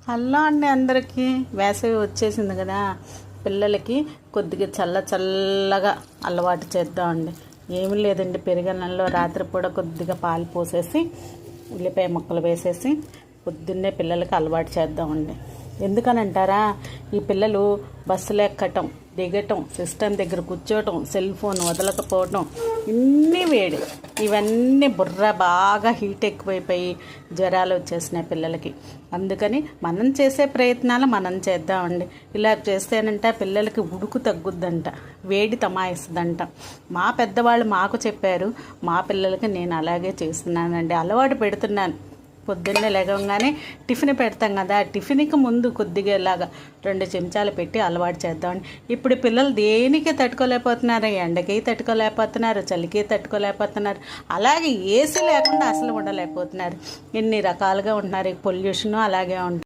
Hello అండి, అందరికీ వేసవి వచ్చేసింది కదా. పిల్లలకి కొద్దిగా చల్లగా అలవాటు చేద్దామండి. ఏమీ లేదండి, పెరుగన్నంలో రాత్రిపూట కొద్దిగా పాలు పోసేసి ఉల్లిపాయ ముక్కలు వేసేసి పొద్దున్నే పిల్లలకి అలవాటు చేద్దామండి. ఎందుకనంటారా, ఈ పిల్లలు బస్సులు ఎక్కటం దిగటం, సిస్టమ్ దగ్గర కూర్చోవటం, సెల్ ఫోన్ వదలకపోవటం, ఇన్ని వేడి, ఇవన్నీ బుర్ర బాగా హీట్ ఎక్కువైపోయి జ్వరాలు వచ్చేసినాయి పిల్లలకి. అందుకని మనం చేసే ప్రయత్నాలు మనం చేద్దామండి. ఇలా చేస్తేనంట పిల్లలకి ఉడుకు తగ్గుద్దంట, వేడి తమాయిస్తుందంట. మా పెద్దవాళ్ళు మాకు చెప్పారు, మా పిల్లలకి నేను అలాగే చేస్తున్నానండి, అలవాటు పెడుతున్నాను. పొద్దున్నే లేవగానే టిఫిన్ పెడతాం కదా, టిఫిన్కి ముందు కొద్దిగా ఇలాగా 2 చెంచాలు పెట్టి అలవాటు చేద్దామండి. ఇప్పుడు పిల్లలు దేనికి తట్టుకోలేకపోతున్నారు, ఎండకి తట్టుకోలేకపోతున్నారు, చలికి తట్టుకోలేకపోతున్నారు, అలాగే ఏసీ లేకుండా అసలు ఉండలేకపోతున్నారు. ఎన్ని రకాలుగా ఉంటున్నారు, పొల్యూషన్ అలాగే ఉంటుంది.